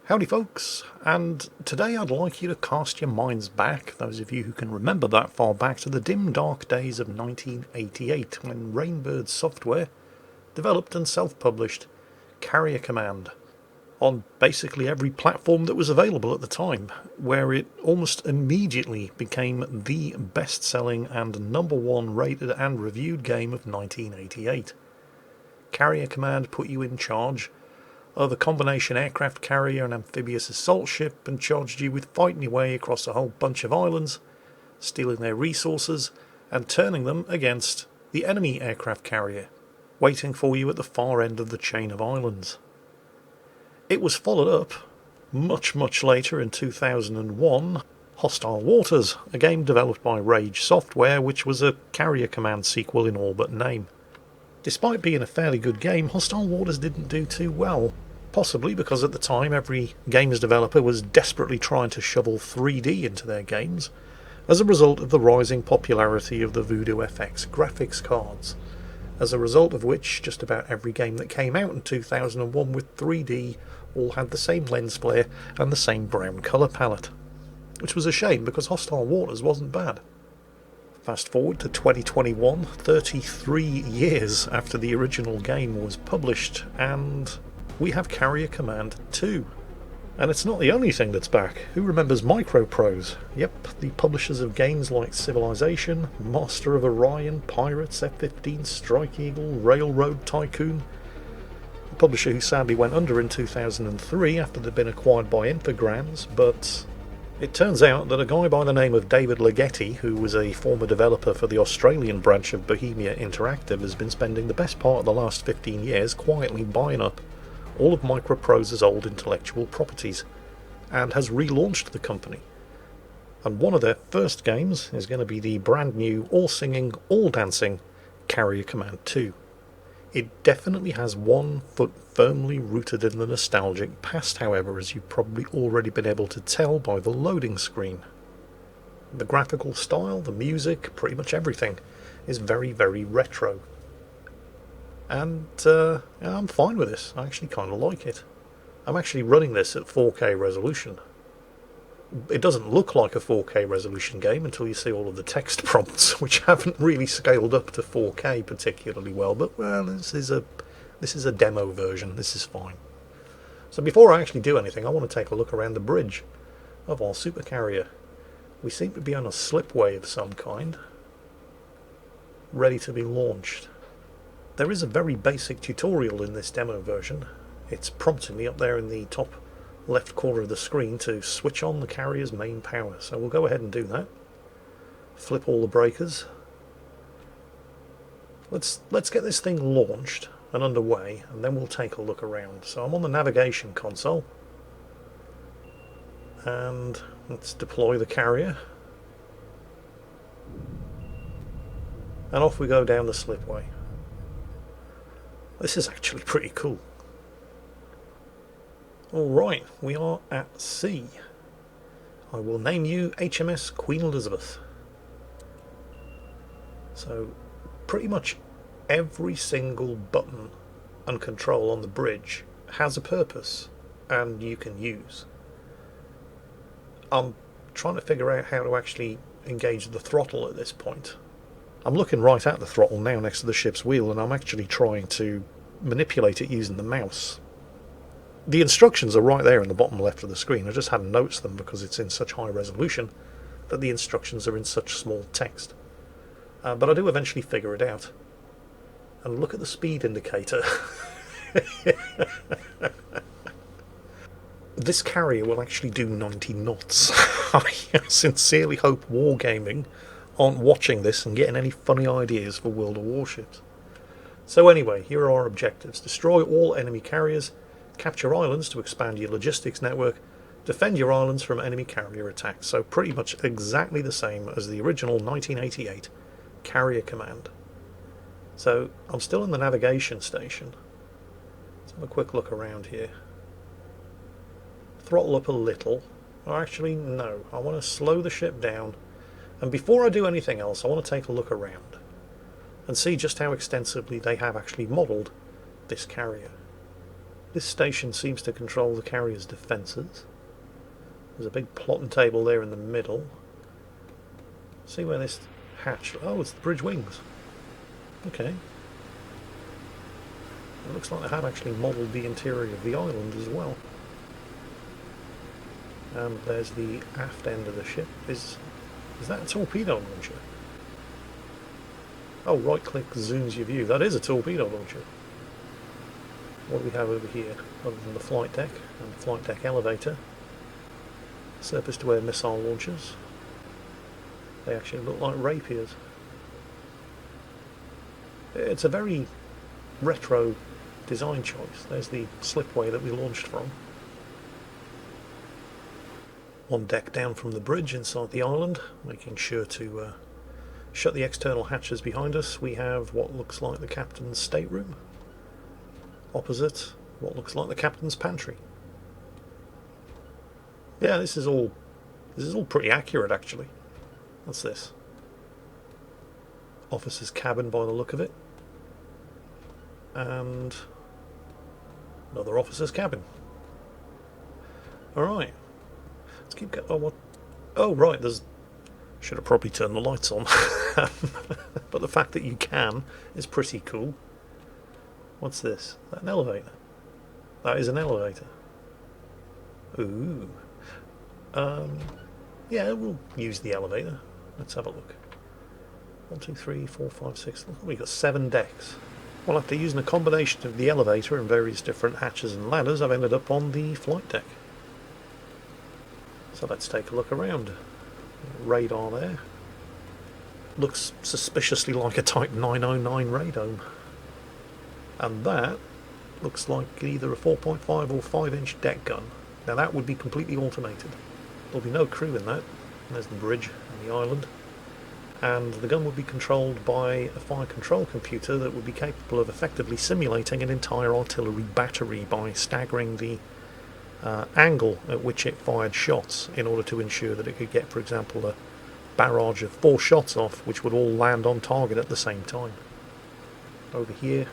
Howdy folks, and today I'd like you to cast your minds back, those of you who can remember that far back, to the dim dark days of 1988 when Rainbird Software developed and self-published Carrier Command on basically every platform that was available at the time, where it almost immediately became the best-selling and #1 rated and reviewed game of 1988. Carrier Command put you in charge of a combination aircraft carrier and amphibious assault ship and charged you with fighting your way across a whole bunch of islands, stealing their resources and turning them against the enemy aircraft carrier, waiting for you at the far end of the chain of islands. It was followed up much later in 2001, Hostile Waters, a game developed by Rage Software, which was a Carrier Command sequel in all but name. Despite being a fairly good game, Hostile Waters didn't do too well, possibly because at the time every games developer was desperately trying to shovel 3D into their games, as a result of the rising popularity of the Voodoo FX graphics cards, as a result of which just about every game that came out in 2001 with 3D all had the same lens flare and the same brown colour palette, which was a shame because Hostile Waters wasn't bad. Fast forward to 2021, 33 years after the original game was published, and we have Carrier Command 2. And it's not the only thing that's back. Who remembers Microprose? Yep, the publishers of games like Civilization, Master of Orion, Pirates, F-15, Strike Eagle, Railroad Tycoon. The publisher who sadly went under in 2003 after they'd been acquired by Infogrames, but it turns out that a guy by the name of David Leggetti, who was a former developer for the Australian branch of Bohemia Interactive, has been spending the best part of the last 15 years quietly buying up all of Microprose's old intellectual properties, and has relaunched the company. And one of their first games is going to be the brand new, all-singing, all-dancing Carrier Command 2. It definitely has one foot firmly rooted in the nostalgic past, however, as you've probably already been able to tell by the loading screen. The graphical style, the music, pretty much everything is very retro. And I'm fine with this. I actually kind of like it. I'm actually running this at 4K resolution. It doesn't look like a 4K resolution game until you see all of the text prompts, which haven't really scaled up to 4K particularly well, but well, this is a demo version. This is fine. So before I actually do anything, I want to take a look around the bridge of our supercarrier. We seem to be on a slipway of some kind, ready to be launched. There is a very basic tutorial in this demo version. It's prompting me up there in the top left corner of the screen to switch on the carrier's main power, so we'll go ahead and do that. Flip all the breakers. Let's get this thing launched and underway, and then we'll take a look around. So I'm on the navigation console, and let's deploy the carrier, and off we go down the slipway. This is actually pretty cool. Alright, we are at sea. I will name you HMS Queen Elizabeth. So, pretty much every single button and control on the bridge has a purpose, and you can use. I'm trying to figure out how to actually engage the throttle at this point. I'm looking right at the throttle now next to the ship's wheel, and I'm actually trying to manipulate it using the mouse. The instructions are right there in the bottom left of the screen. I just hadn't noticed them because it's in such high resolution that the instructions are in such small text. But I do eventually figure it out. And look at the speed indicator. This carrier will actually do 90 knots. I sincerely hope Wargaming aren't watching this and getting any funny ideas for World of Warships. So anyway, here are our objectives. Destroy all enemy carriers, capture islands to expand your logistics network, defend your islands from enemy carrier attacks. So pretty much exactly the same as the original 1988 Carrier Command. So I'm still in the navigation station. Let's have a quick look around here. Throttle up a little. Or actually, no. I want to slow the ship down. And before I do anything else, I want to take a look around and see just how extensively they have actually modelled this carrier. This station seems to control the carrier's defences. There's a big plotting table there in the middle. See where this hatch... Oh, it's the bridge wings. Okay. It looks like they have actually modelled the interior of the island as well. And there's the aft end of the ship. Is that a torpedo launcher? Oh, right click zooms your view. That is a torpedo launcher. What do we have over here other than the flight deck and the flight deck elevator? Surface to air missile launchers. They actually look like rapiers. It's a very retro design choice. There's the slipway that we launched from. One deck down from the bridge inside the island, making sure to shut the external hatches behind us. We have what looks like the captain's stateroom. Opposite, what looks like the captain's pantry. Yeah, this is all pretty accurate actually. What's this? Officer's cabin by the look of it. And another officer's cabin. Alright. Let's keep going. Oh, what? Oh, right, should have probably turned the lights on. But the fact that you can is pretty cool. What's this? Is that an elevator? That is an elevator. Ooh. Yeah, we'll use the elevator. Let's have a look. 1, 2, 3, 4, 5, 6. Look, we've got 7 decks. Well, after using a combination of the elevator and various different hatches and ladders, I've ended up on the flight deck. So let's take a look around. Radar there. Looks suspiciously like a Type 909 radome. And that looks like either a 4.5 or 5-inch deck gun. Now that would be completely automated. There'll be no crew in that. There's the bridge and the island. And the gun would be controlled by a fire control computer that would be capable of effectively simulating an entire artillery battery by staggering the angle at which it fired shots in order to ensure that it could get, for example, a barrage of 4 shots off, which would all land on target at the same time. Over here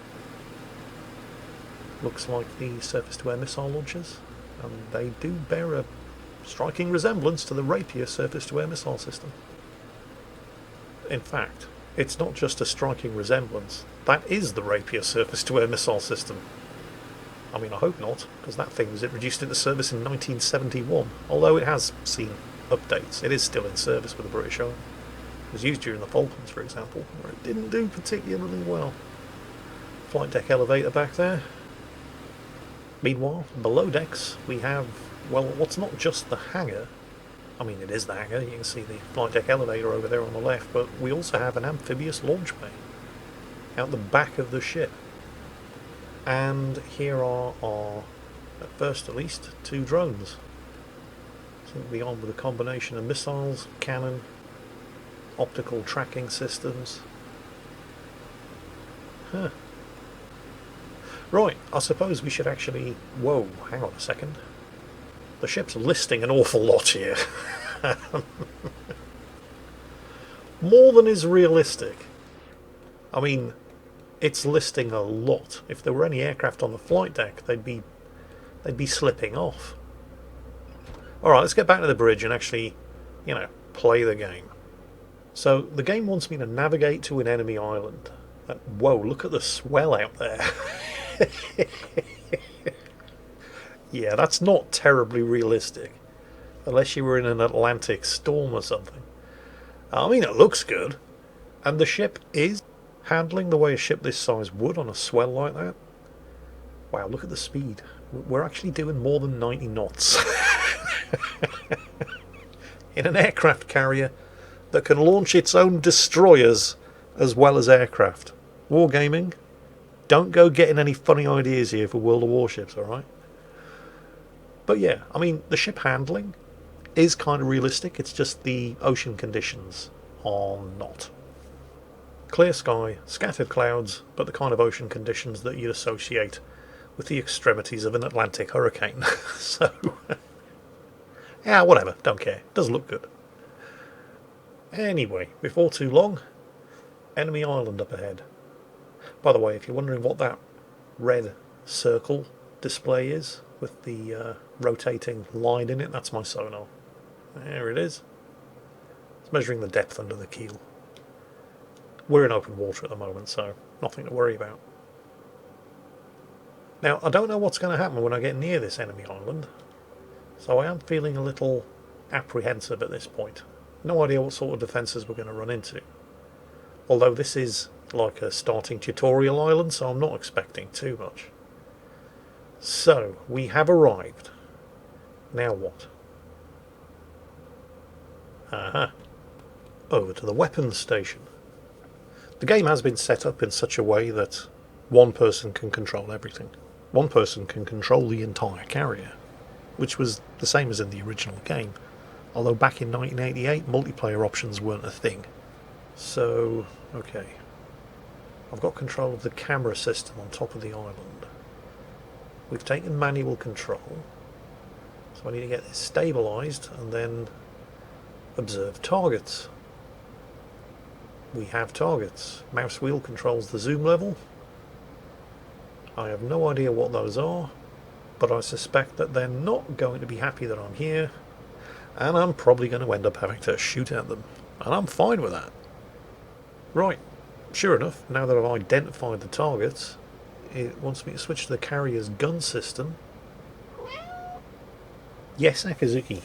looks like the surface-to-air missile launchers, and they do bear a striking resemblance to the Rapier surface-to-air missile system. In fact, it's not just a striking resemblance, that is the Rapier surface-to-air missile system. I mean, I hope not, because that thing was introduced into service in 1971, although it has seen updates. It is still in service with the British Army. It was used during the Falklands, for example, where it didn't do particularly well. Flight deck elevator back there. Meanwhile, below decks, we have, well, what's not just the hangar. I mean, it is the hangar. You can see the flight deck elevator over there on the left, but we also have an amphibious launch bay out the back of the ship. And here are our, at first at least, 2 drones. Seem to be on with a combination of missiles, cannon, optical tracking systems. Huh. Right, I suppose we should actually... Whoa, hang on a second. The ship's listing an awful lot here. More than is realistic. I mean, it's listing a lot. If there were any aircraft on the flight deck, they'd be slipping off. Alright, let's get back to the bridge and actually, you know, play the game. So, the game wants me to navigate to an enemy island. Whoa, look at the swell out there. Yeah, that's not terribly realistic. Unless you were in an Atlantic storm or something. I mean, it looks good. And the ship is handling the way a ship this size would on a swell like that. Wow, look at the speed. We're actually doing more than 90 knots. In an aircraft carrier that can launch its own destroyers as well as aircraft. Wargaming, don't go getting any funny ideas here for World of Warships, alright? But yeah, I mean, the ship handling is kind of realistic. It's just the ocean conditions are not. Clear sky, scattered clouds, but the kind of ocean conditions that you'd associate with the extremities of an Atlantic hurricane. So, yeah, whatever, don't care. Doesn't look good. Anyway, before too long, enemy island up ahead. By the way, if you're wondering what that red circle display is with the rotating line in it. That's my sonar. There it is. It's measuring the depth under the keel. We're in open water at the moment, so nothing to worry about. Now, I don't know what's going to happen when I get near this enemy island, so I am feeling a little apprehensive at this point. No idea what sort of defences we're going to run into. Although this is like a starting tutorial island, so I'm not expecting too much. So, we have arrived. Now what? Aha. Over to the weapons station. The game has been set up in such a way that one person can control everything. One person can control the entire carrier, which was the same as in the original game, although back in 1988 multiplayer options weren't a thing. So, okay. I've got control of the camera system on top of the island. We've taken manual control, so I need to get this stabilised and then observe targets. We have targets. Mouse wheel controls the zoom level. I have no idea what those are, but I suspect that they're not going to be happy that I'm here, and I'm probably going to end up having to shoot at them, and I'm fine with that. Right, sure enough, now that I've identified the targets, it wants me to switch to the carrier's gun system. Yes, Akazuki,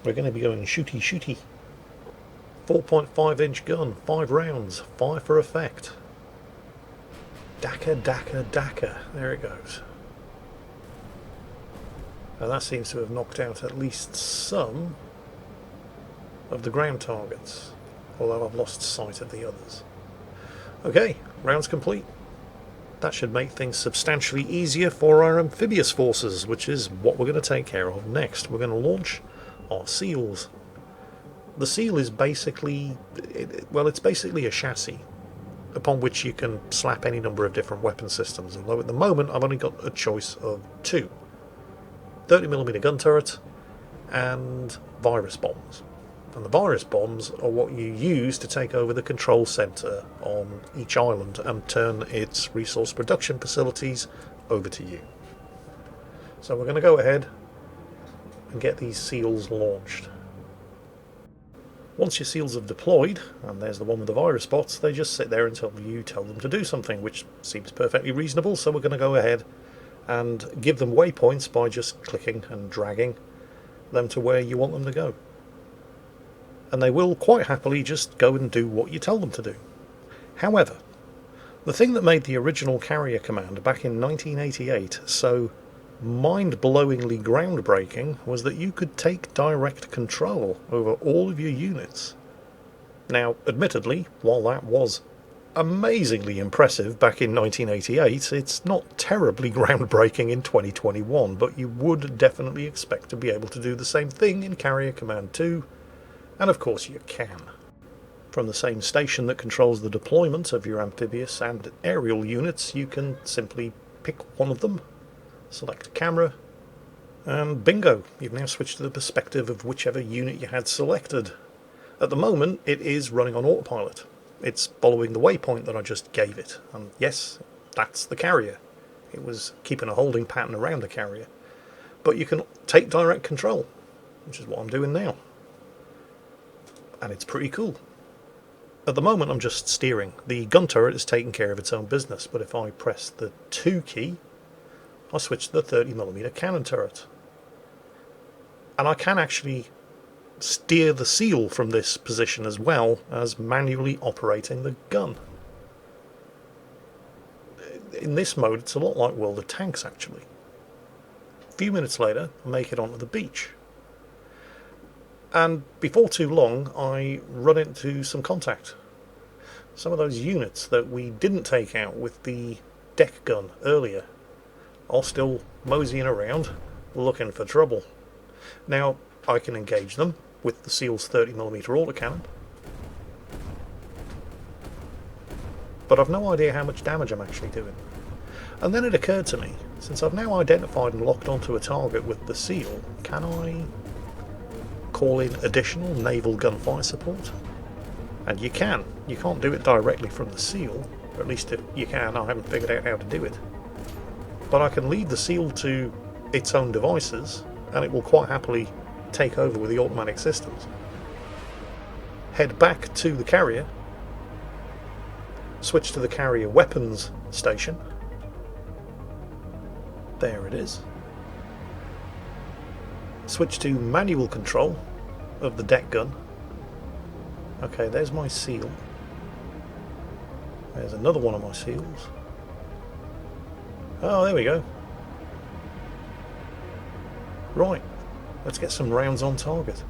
we're going to be going shooty shooty. 4.5 inch gun, 5 rounds, 5 for effect. Daka, daka, daka. There it goes. Now that seems to have knocked out at least some of the ground targets, although I've lost sight of the others. Okay, rounds complete. That should make things substantially easier for our amphibious forces, which is what we're going to take care of next. We're going to launch our seals. The seal is basically, well, it's basically a chassis upon which you can slap any number of different weapon systems, although at the moment I've only got a choice of 2. 30mm gun turret and virus bombs. And the virus bombs are what you use to take over the control centre on each island and turn its resource production facilities over to you. So we're going to go ahead and get these seals launched. Once your seals have deployed, and there's the one with the virus bots, they just sit there until you tell them to do something, which seems perfectly reasonable, so we're going to go ahead and give them waypoints by just clicking and dragging them to where you want them to go. And they will quite happily just go and do what you tell them to do. However, the thing that made the original carrier command back in 1988 so mind-blowingly groundbreaking was that you could take direct control over all of your units. Now, admittedly, while that was amazingly impressive back in 1988, it's not terribly groundbreaking in 2021, but you would definitely expect to be able to do the same thing in Carrier Command 2, and of course you can. From the same station that controls the deployment of your amphibious and aerial units, you can simply pick one of them, select camera, and bingo, you've now switched to the perspective of whichever unit you had selected. At the moment, it is running on autopilot. It's following the waypoint that I just gave it, and yes, that's the carrier. It was keeping a holding pattern around the carrier. But you can take direct control, which is what I'm doing now. And it's pretty cool. At the moment, I'm just steering. The gun turret is taking care of its own business, but if I press the 2 key, I switch to the 30mm cannon turret. And I can actually steer the seal from this position as well as manually operating the gun. In this mode, it's a lot like World of Tanks, actually. A few minutes later, I make it onto the beach. And before too long, I run into some contact. Some of those units that we didn't take out with the deck gun earlier are still moseying around, looking for trouble. Now, I can engage them with the Seal's 30mm autocannon, but I've no idea how much damage I'm actually doing. And then it occurred to me, since I've now identified and locked onto a target with the Seal, can I call in additional naval gunfire support? And you can. You can't do it directly from the Seal, or at least if you can, I haven't figured out how to do it. but I can leave the seal to its own devices and it will quite happily take over with the automatic systems. Head back to the carrier, switch to the carrier weapons station. There it is. Switch to manual control of the deck gun. Okay, there's my seal. There's another one of my seals. Oh, there we go. Right, let's get some rounds on target.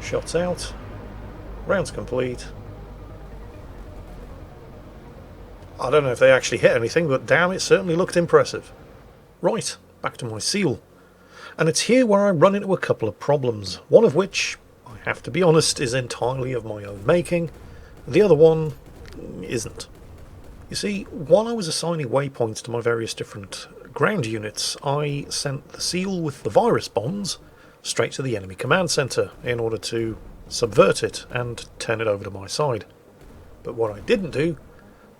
Shots out. Rounds complete. I don't know if they actually hit anything, but damn, it certainly looked impressive. Right, back to my seal. And it's here where I run into a couple of problems, one of which, I have to be honest, is entirely of my own making. The other one isn't. You see, while I was assigning waypoints to my various different ground units, I sent the seal with the virus bombs straight to the enemy command center in order to subvert it and turn it over to my side. But what I didn't do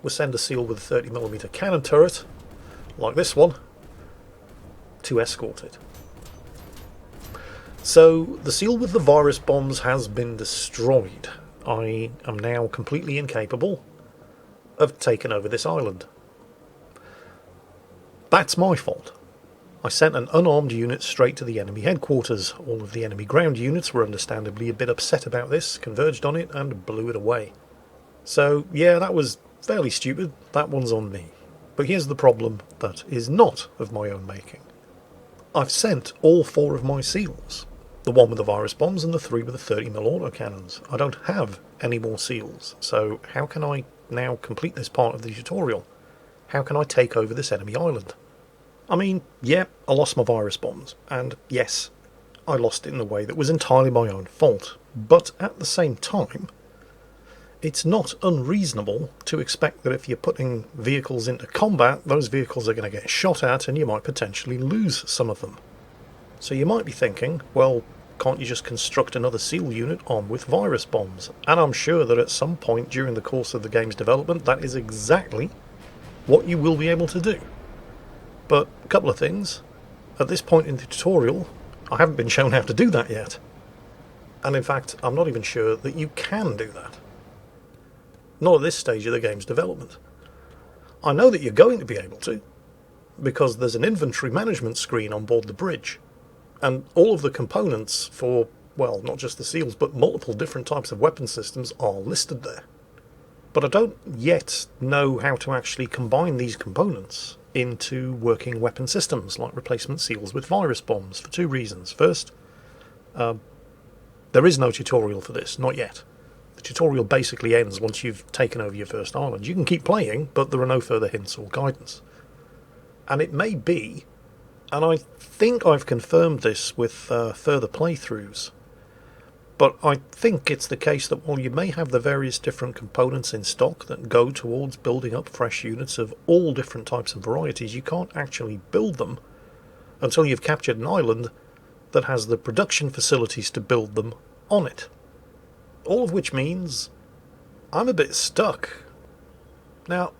was send a seal with a 30mm cannon turret, like this one, to escort it. So the seal with the virus bombs has been destroyed. I am now completely incapable of taking over this island. That's my fault. I sent an unarmed unit straight to the enemy headquarters. All of the enemy ground units were understandably a bit upset about this, converged on it and blew it away. So yeah, that was fairly stupid. That one's on me. But here's the problem that is not of my own making. I've sent all 4 of my seals. The one with the virus bombs and the 3 with the 30mm autocannons. I don't have any more seals, so how can I now complete this part of the tutorial? How can I take over this enemy island? I mean, yeah, I lost my virus bombs, and yes, I lost it in a way that was entirely my own fault, but at the same time, it's not unreasonable to expect that if you're putting vehicles into combat, those vehicles are going to get shot at and you might potentially lose some of them. So you might be thinking, well, can't you just construct another SEAL unit armed with virus bombs? And I'm sure that at some point during the course of the game's development, that is exactly what you will be able to do. But a couple of things. At this point in the tutorial, I haven't been shown how to do that yet. And in fact, I'm not even sure that you can do that. Not at this stage of the game's development. I know that you're going to be able to, because there's an inventory management screen on board the bridge. And all of the components for, well, not just the SEALs, but multiple different types of weapon systems are listed there. But I don't yet know how to actually combine these components into working weapon systems, like replacement SEALs with virus bombs, for 2 reasons. First, there is no tutorial for this, not yet. The tutorial basically ends once you've taken over your first island. You can keep playing, but there are no further hints or guidance. And it may be, and I think I've confirmed this with further playthroughs, but I think it's the case that while you may have the various different components in stock that go towards building up fresh units of all different types and varieties, you can't actually build them until you've captured an island that has the production facilities to build them on it. All of which means I'm a bit stuck. Now,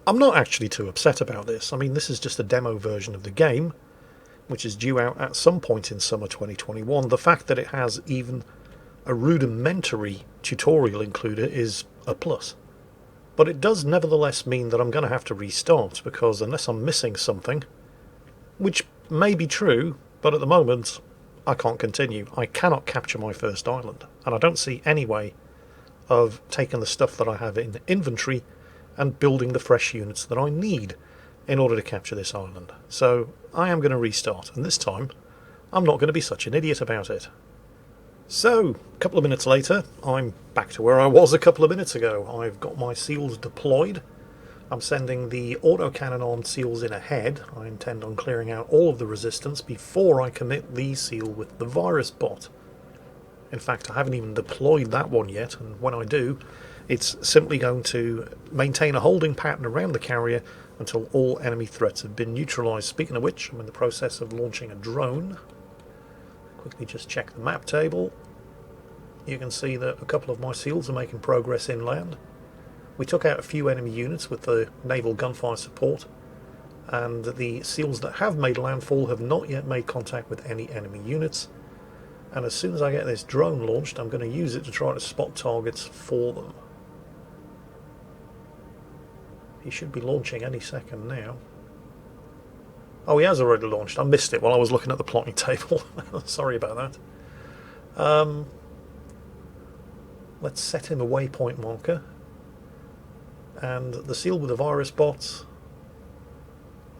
I'm not actually too upset about this. I mean, this is just a demo version of the game, which is due out at some point in summer 2021. The fact that it has even a rudimentary tutorial included is a plus. But it does nevertheless mean that I'm going to have to restart, because unless I'm missing something, which may be true, but at the moment I can't continue. I cannot capture my first island, and I don't see any way of taking the stuff that I have in the inventory and building the fresh units that I need in order to capture this island. So I am going to restart, and this time I'm not going to be such an idiot about it. So, a couple of minutes later, I'm back to where I was a couple of minutes ago. I've got my SEALs deployed. I'm sending the autocannon armed SEALs in ahead. I intend on clearing out all of the resistance before I commit the SEAL with the virus bot. In fact, I haven't even deployed that one yet, and when I do, it's simply going to maintain a holding pattern around the carrier until all enemy threats have been neutralised. Speaking of which, I'm in the process of launching a drone. Quickly just check the map table. You can see that a couple of my SEALs are making progress inland. We took out a few enemy units with the naval gunfire support, and the SEALs that have made landfall have not yet made contact with any enemy units. And as soon as I get this drone launched, I'm going to use it to try to spot targets for them. He should be launching any second now. Oh, he has already launched. I missed it while I was looking at the plotting table. Sorry about that. Let's set him a waypoint marker. And the SEAL with the virus bots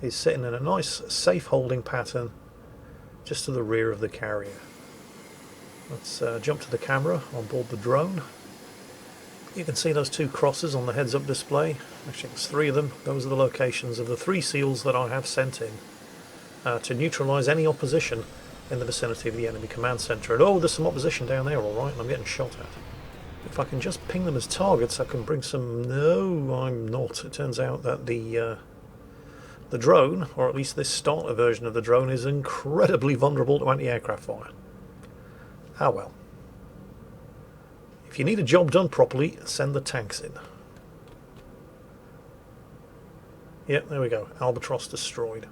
is sitting in a nice safe holding pattern just to the rear of the carrier. Let's jump to the camera on board the drone. You can see those two crosses on the heads-up display. Actually, there's three of them. Those are the locations of the 3 SEALs that I have sent in to neutralise any opposition in the vicinity of the enemy command centre. And oh, there's some opposition down there, alright, and I'm getting shot at. If I can just ping them as targets, I can bring some... No, I'm not. It turns out that the drone, or at least this starter version of the drone, is incredibly vulnerable to anti-aircraft fire. Ah well. If you need a job done properly, send the tanks in. Yep, there we go. Albatross destroyed.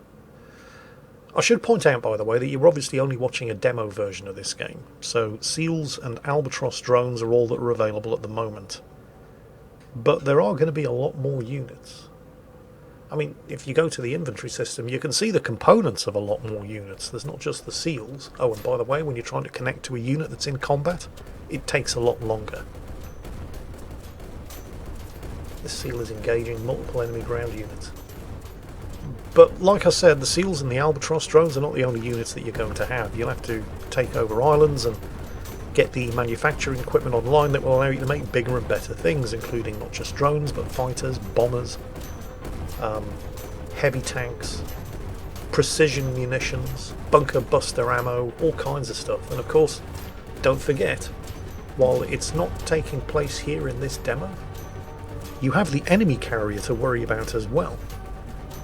I should point out, by the way, that you're obviously only watching a demo version of this game. So SEALs and Albatross drones are all that are available at the moment. But there are going to be a lot more units. I mean, if you go to the inventory system, you can see the components of a lot more units. There's not just the SEALs. Oh, and by the way, when you're trying to connect to a unit that's in combat, it takes a lot longer. This SEAL is engaging multiple enemy ground units. But like I said, the SEALs and the Albatross drones are not the only units that you're going to have. You'll have to take over islands and get the manufacturing equipment online that will allow you to make bigger and better things, including not just drones, but fighters, bombers, heavy tanks, precision munitions, bunker buster ammo, all kinds of stuff. And of course, don't forget, while it's not taking place here in this demo, you have the enemy carrier to worry about as well.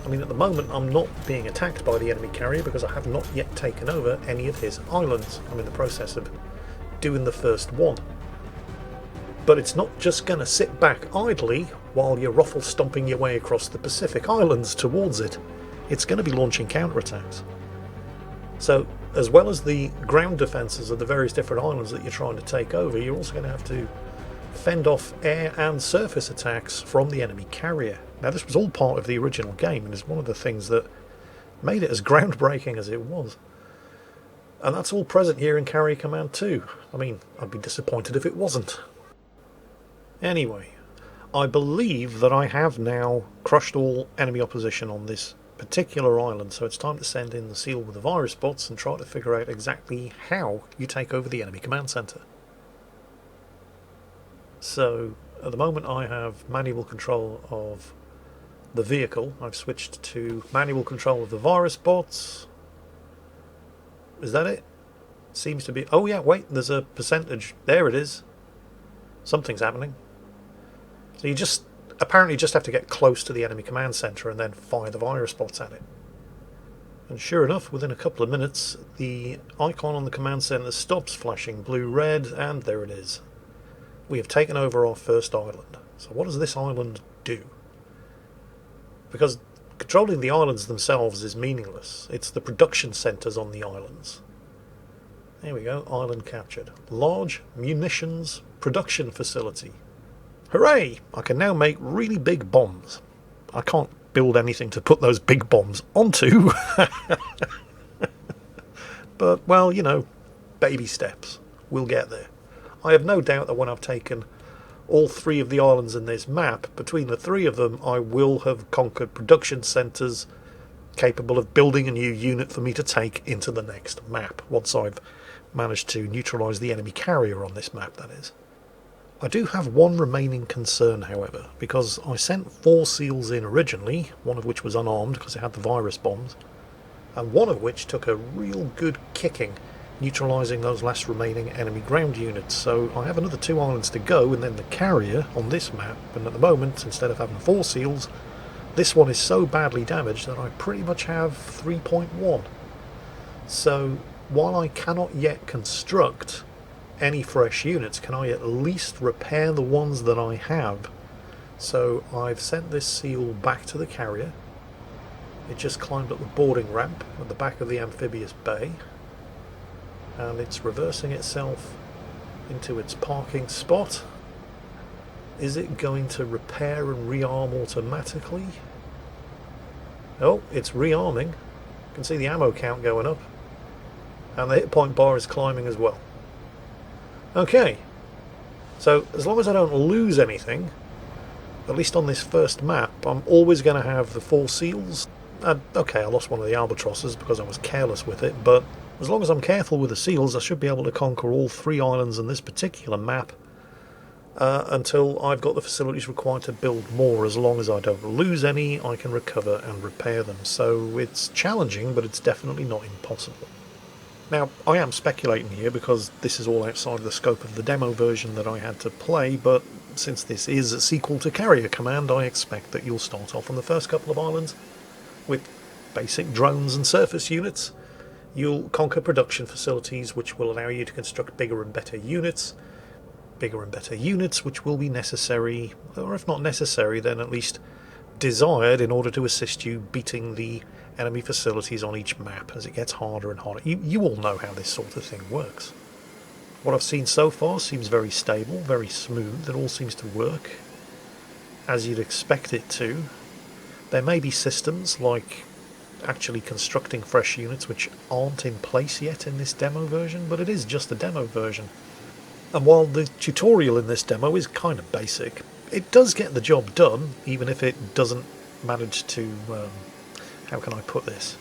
I mean, at the moment I'm not being attacked by the enemy carrier because I have not yet taken over any of his islands. I'm in the process of doing the first one. But it's not just going to sit back idly while you're ruffle stomping your way across the Pacific Islands towards it. It's going to be launching counterattacks. So, as well as the ground defences of the various different islands that you're trying to take over, you're also going to have to fend off air and surface attacks from the enemy carrier. Now, this was all part of the original game and is one of the things that made it as groundbreaking as it was. And that's all present here in Carrier Command 2. I mean, I'd be disappointed if it wasn't. Anyway, I believe that I have now crushed all enemy opposition on this particular island, so it's time to send in the SEAL with the virus bots and try to figure out exactly how you take over the enemy command centre. So, at the moment I have manual control of the vehicle. I've switched to manual control of the virus bots. Is that it? Seems to be... Oh yeah, wait, there's a percentage. There it is. Something's happening. So you just apparently just have to get close to the enemy command centre and then fire the virus bots at it. And sure enough, within a couple of minutes, the icon on the command centre stops flashing blue-red, and there it is. We have taken over our first island. So what does this island do? Because controlling the islands themselves is meaningless. It's the production centres on the islands. There we go, island captured. Large munitions production facility. Hooray! I can now make really big bombs. I can't build anything to put those big bombs onto. But, well, you know, baby steps. We'll get there. I have no doubt that when I've taken all 3 of the islands in this map, between the 3 of them I will have conquered production centres capable of building a new unit for me to take into the next map, once I've managed to neutralise the enemy carrier on this map, that is. I do have one remaining concern, however, because I sent 4 SEALs in originally, one of which was unarmed because it had the virus bombs, and one of which took a real good kicking neutralising those last remaining enemy ground units. So I have another 2 islands to go, and then the carrier on this map, and at the moment, instead of having 4 SEALs, this one is so badly damaged that I pretty much have 3.1. So while I cannot yet construct any fresh units, can I at least repair the ones that I have So I've sent this seal back to the carrier. It just climbed up the boarding ramp at the back of the amphibious bay, and it's reversing itself into its parking spot. Is it going to repair and rearm automatically? Oh, it's rearming. You can see the ammo count going up, and the hit point bar is climbing as well. Okay, so as long as I don't lose anything, at least on this first map, I'm always going to have the 4 seals. Okay, I lost one of the albatrosses because I was careless with it, but as long as I'm careful with the seals, I should be able to conquer all 3 islands in this particular map until I've got the facilities required to build more. As long as I don't lose any, I can recover and repair them. So it's challenging, but it's definitely not impossible. Now, I am speculating here because this is all outside of the scope of the demo version that I had to play, but since this is a sequel to Carrier Command, I expect that you'll start off on the first couple of islands with basic drones and surface units. You'll conquer production facilities which will allow you to construct bigger and better units which will be necessary, or if not necessary, then at least desired in order to assist you beating the enemy facilities on each map as it gets harder and harder. You all know how this sort of thing works. What I've seen so far seems very stable, very smooth. It all seems to work as you'd expect it to. There may be systems like actually constructing fresh units which aren't in place yet in this demo version, but it is just a demo version. And while the tutorial in this demo is kind of basic, it does get the job done, even if it doesn't manage to, how can I put this,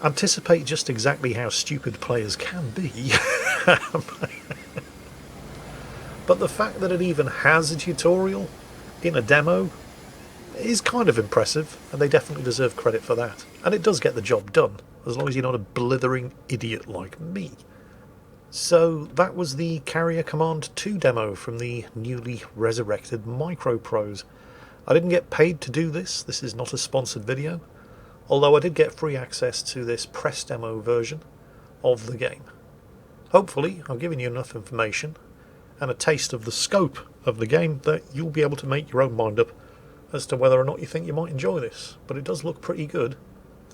anticipate just exactly how stupid players can be. But the fact that it even has a tutorial in a demo is kind of impressive, and they definitely deserve credit for that. And it does get the job done, as long as you're not a blithering idiot like me. So that was the Carrier Command 2 demo from the newly resurrected MicroPros. I didn't get paid to do this. This is not a sponsored video, although I did get free access to this press demo version of the game. Hopefully I've given you enough information and a taste of the scope of the game that you'll be able to make your own mind up as to whether or not you think you might enjoy this. But it does look pretty good.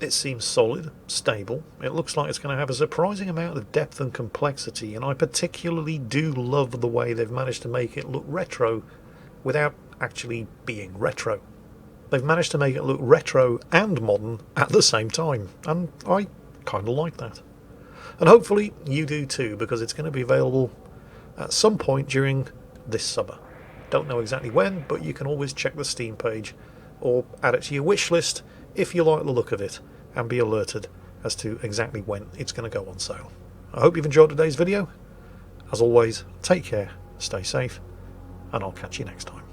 It seems solid, stable. It looks like it's going to have a surprising amount of depth and complexity, and I particularly do love the way they've managed to make it look retro without actually being retro. They've managed to make it look retro and modern at the same time, and I kind of like that. And hopefully you do too, because it's going to be available at some point during this summer. Don't know exactly when, but you can always check the Steam page or add it to your wish list if you like the look of it, and be alerted as to exactly when it's going to go on sale. I hope you've enjoyed today's video. As always, take care, stay safe, and I'll catch you next time.